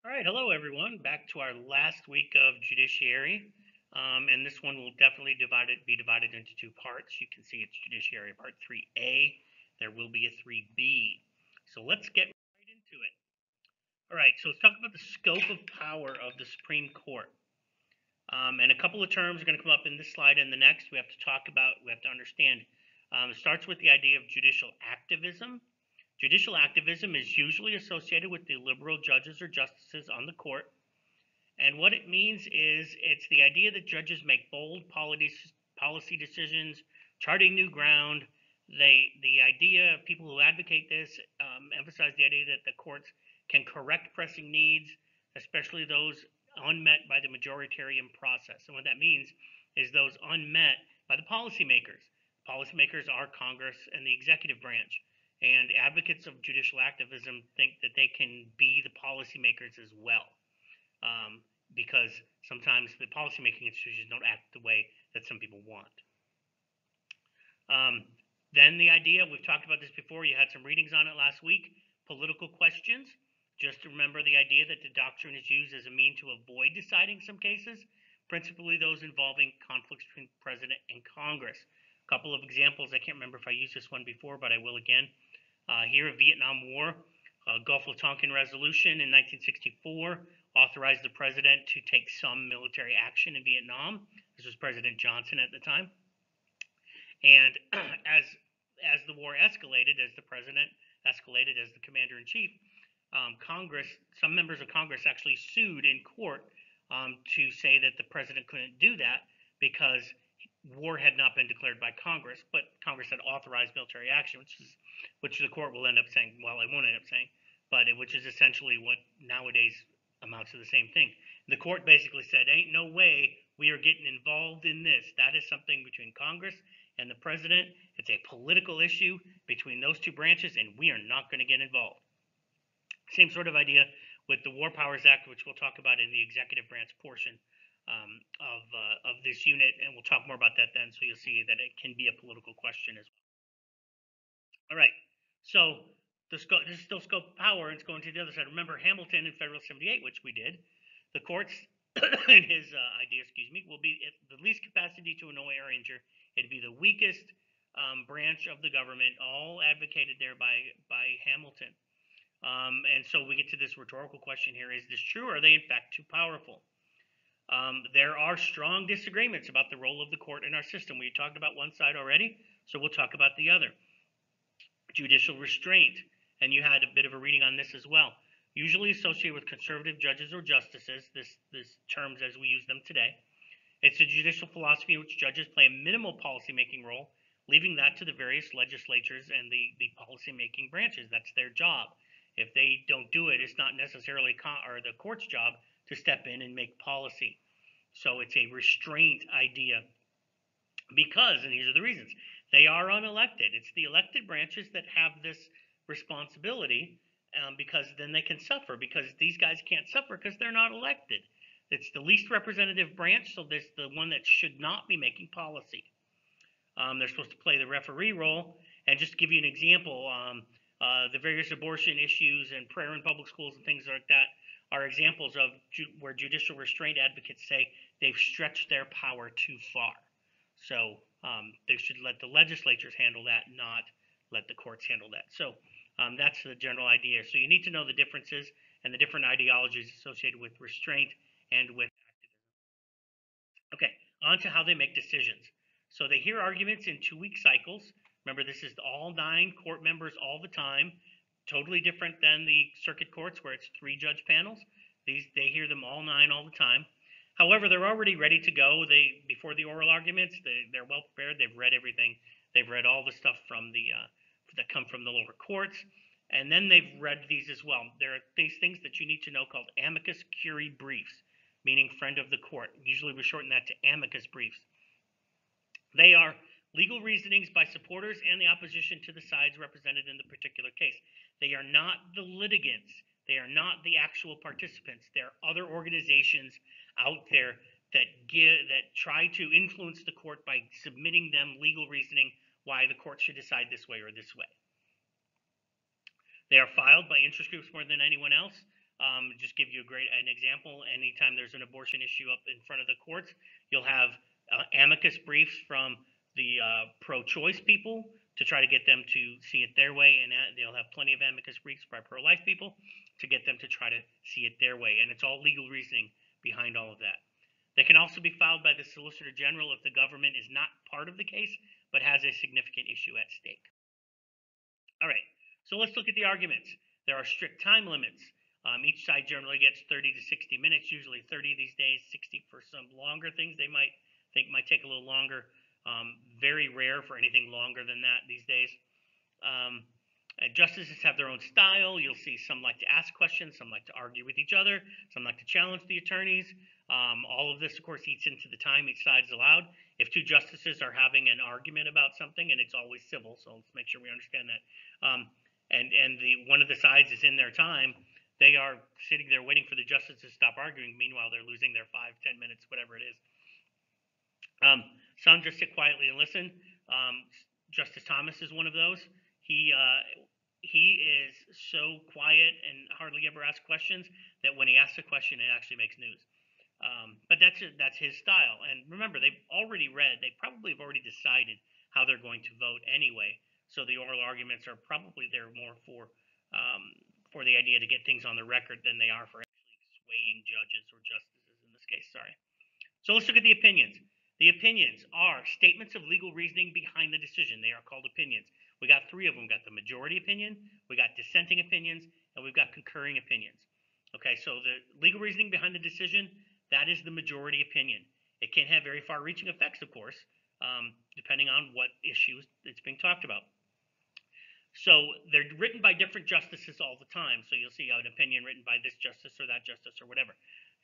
All right, hello everyone. Back to our last week of Judiciary, and this one will definitely be divided into two parts. You can see it's Judiciary Part 3A. There will be a 3B. So let's get right into it. All right, so let's talk about the scope of power of the Supreme Court. And a couple of terms are going to come up in this slide and the next. We have to understand. It starts with the idea of judicial activism. Judicial activism is usually associated with the liberal judges or justices on the court. And what it means is it's the idea that judges make bold policy decisions, charting new ground. The idea of people who advocate this emphasize the idea that the courts can correct pressing needs, especially those unmet by the majoritarian process. And what that means is those unmet by the policymakers. Policymakers are Congress and the executive branch. And advocates of judicial activism think that they can be the policymakers as well, because sometimes the policymaking institutions don't act the way that some people want. Then the idea, we've talked about this before, you had some readings on it last week, political questions. Just remember the idea that the doctrine is used as a mean to avoid deciding some cases, principally those involving conflicts between president and Congress. A couple of examples, I can't remember if I used this one before, but I will again. Here, Vietnam War, Gulf of Tonkin Resolution in 1964 authorized the president to take some military action in Vietnam. This was President Johnson at the time. And as the war escalated, as the president escalated as the commander-in-chief, Congress, some members of Congress actually sued in court to say that the president couldn't do that because war had not been declared by Congress, but Congress had authorized military action, which the court will end up saying, well, it won't end up saying, but which is essentially what nowadays amounts to the same thing. The court basically said, ain't no way we are getting involved in this. That is something between Congress and the president. It's a political issue between those two branches, and we are not going to get involved. Same sort of idea with the War Powers Act, which we'll talk about in the executive branch portion of this unit, and we'll talk more about that then, so you'll see that it can be a political question as well. All right, so this is still scope of power, and it's going to the other side. Remember Hamilton in Federalist 78, which we did. The courts, in his idea, will be the least capacity to annoy or injure. It'd be the weakest branch of the government, all advocated there by Hamilton. And so we get to this rhetorical question here: is this true, or are they in fact too powerful? There are strong disagreements about the role of the court in our system. We talked about one side already, so we'll talk about the other. Judicial restraint, and you had a bit of a reading on this as well. Usually associated with conservative judges or justices, this terms as we use them today. It's a judicial philosophy in which judges play a minimal policymaking role, leaving that to the various legislatures and the policymaking branches. That's their job. If they don't do it, it's not necessarily the court's job to step in and make policy. So it's a restraint idea because, and these are the reasons, they are unelected. It's the elected branches that have this responsibility, because then they can suffer, because these guys can't suffer because they're not elected. It's the least representative branch, so there's the one that should not be making policy. They're supposed to play the referee role. And just to give you an example, the various abortion issues and prayer in public schools and things like that are examples of where judicial restraint advocates say they've stretched their power too far. So they should let the legislatures handle that, not let the courts handle that. So that's the general idea. So you need to know the differences and the different ideologies associated with restraint and with activism. Okay, on to how they make decisions. So they hear arguments in 2-week cycles. Remember, this is all 9 court members all the time. Totally different than the circuit courts where it's 3 judge panels. They hear them all 9 all the time. However, they're already ready to go. Before the oral arguments, they're well prepared. They've read everything. They've read all the stuff from that come from the lower courts, and then they've read these as well. There are these things that you need to know called amicus curiae briefs, meaning friend of the court. Usually we shorten that to amicus briefs. They are legal reasonings by supporters and the opposition to the sides represented in the particular case. They are not the litigants. They are not the actual participants. There are other organizations out there that try to influence the court by submitting them legal reasoning why the court should decide this way or this way. They are filed by interest groups more than anyone else. Just give you an example. Anytime there's an abortion issue up in front of the courts, you'll have amicus briefs from the pro-choice people to try to get them to see it their way, and they'll have plenty of amicus briefs by pro-life people to get them to try to see it their way. And it's all legal reasoning behind all of that. They can also be filed by the Solicitor General if the government is not part of the case but has a significant issue at stake. All right, so let's look at the arguments. There are strict time limits. Each side generally gets 30 to 60 minutes, usually 30 these days, 60 for some longer things they might think might take a little longer. Very rare for anything longer than that these days. Justices have their own style. You'll see some like to ask questions, some like to argue with each other, some like to challenge the attorneys. All of this, of course, eats into the time each side is allowed. If two justices are having an argument about something, and it's always civil, so let's make sure we understand that, and one of the sides is in their time, they are sitting there waiting for the justice to stop arguing. Meanwhile, they're losing their 5-10 minutes, whatever it is. Some just sit quietly and listen. Justice Thomas is one of those. He is so quiet and hardly ever asks questions that when he asks a question, it actually makes news. But that's his style. And remember, they've already read. They probably have already decided how they're going to vote anyway. So the oral arguments are probably there more for the idea to get things on the record than they are for actually swaying judges or justices in this case. Sorry. So let's look at the opinions. The opinions are statements of legal reasoning behind the decision. They are called opinions. We got 3 of them. We got the majority opinion, we got dissenting opinions, and we've got concurring opinions. Okay, so the legal reasoning behind the decision, that is the majority opinion. It can have very far-reaching effects, of course, depending on what issues it's being talked about. So they're written by different justices all the time. So you'll see an opinion written by this justice or that justice or whatever.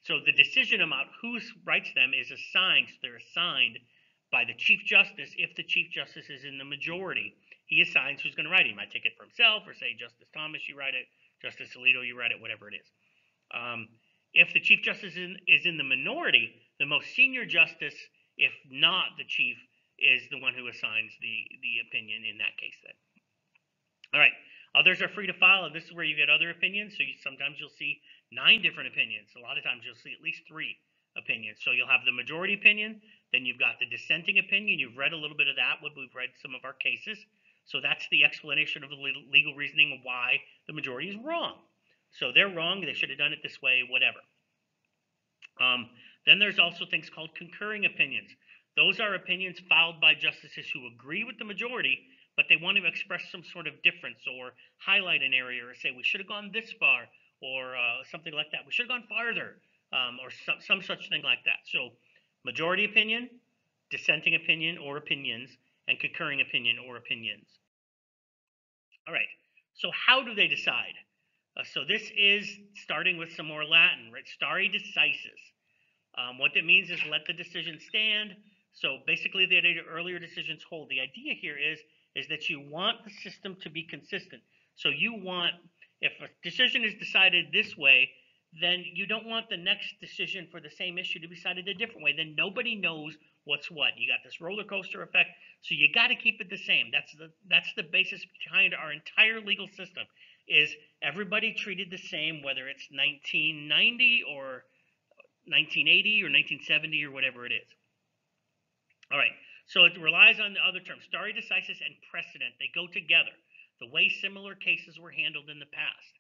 So the decision about who writes them is assigned. So they're assigned by the Chief Justice. If the Chief Justice is in the majority, he assigns who's going to write it. He might take it for himself or say, Justice Thomas, you write it. Justice Alito, you write it, whatever it is. If the Chief Justice is in the minority, the most senior justice, if not the chief, is the one who assigns the opinion in that case then. All right, others are free to file, and this is where you get other opinions. So sometimes you'll see 9 different opinions. A lot of times you'll see at least 3 opinions. So you'll have the majority opinion, then you've got the dissenting opinion. You've read a little bit of that when we've read some of our cases. So that's the explanation of the legal reasoning of why the majority is wrong. So they're wrong, they should have done it this way, whatever. Then there's also things called concurring opinions. Those are opinions filed by justices who agree with the majority, but they want to express some sort of difference or highlight an area or say we should have gone this far or something like that. We should have gone farther or some such thing like that. So majority opinion, dissenting opinion or opinions, and concurring opinion or opinions. All right, so how do they decide? So this is starting with some more Latin, right? Stare decisis. What that means is let the decision stand. So basically the earlier decisions hold. The idea here is that you want the system to be consistent. So you want, if a decision is decided this way, then you don't want the next decision for the same issue to be decided a different way. Then nobody knows what's what. You got this roller coaster effect, so you got to keep it the same. That's the basis behind our entire legal system, is everybody treated the same, whether it's 1990 or 1980 or 1970 or whatever it is. All right, so it relies on the other terms, stare decisis and precedent. They go together, the way similar cases were handled in the past.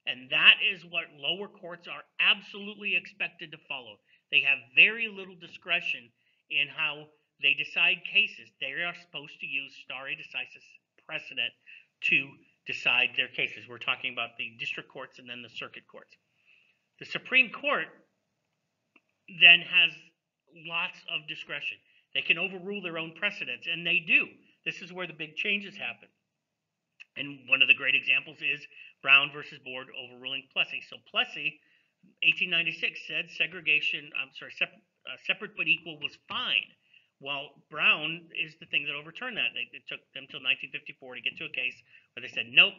And that is what lower courts are absolutely expected to follow. They have very little discretion in how they decide cases. They are supposed to use stare decisis precedent to decide their cases. We're talking about the district courts and then the circuit courts. The Supreme Court then has lots of discretion. They can overrule their own precedents, and they do. This is where the big changes happen. And one of the great examples is Brown versus Board overruling Plessy. So Plessy, 1896, said separate but equal was fine. Well, Brown is the thing that overturned that. It took them till 1954 to get to a case where they said, nope,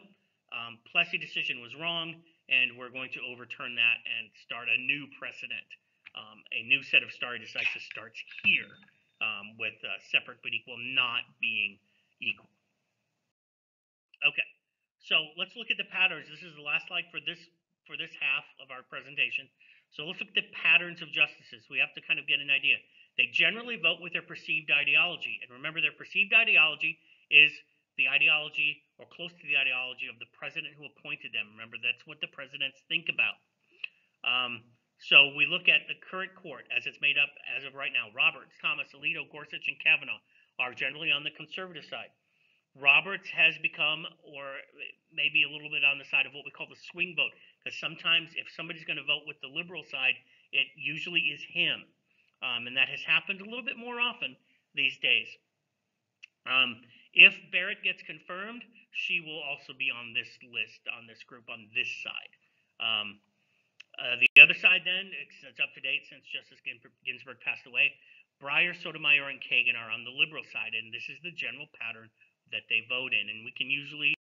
Plessy decision was wrong, and we're going to overturn that and start a new precedent. A new set of stare decisis starts here with separate but equal not being equal. Okay, so let's look at the patterns. This is the last slide for this for this half of our presentation. So let's look at the patterns of justices. We have to kind of get an idea. They generally vote with their perceived ideology. And remember, their perceived ideology is the ideology or close to the ideology of the president who appointed them. Remember, that's what the presidents think about. So we look at the current court as it's made up as of right now. Roberts, Thomas, Alito, Gorsuch, and Kavanaugh are generally on the conservative side. Roberts has become, or maybe a little bit on the side of what we call the swing vote, because sometimes if somebody's going to vote with the liberal side, it usually is him. And that has happened a little bit more often these days. If Barrett gets confirmed, she will also be on this list, on this group, on this side. The other side then, it's up to date since Justice Ginsburg passed away. Breyer, Sotomayor, and Kagan are on the liberal side, and this is the general pattern that they vote in. And we can usually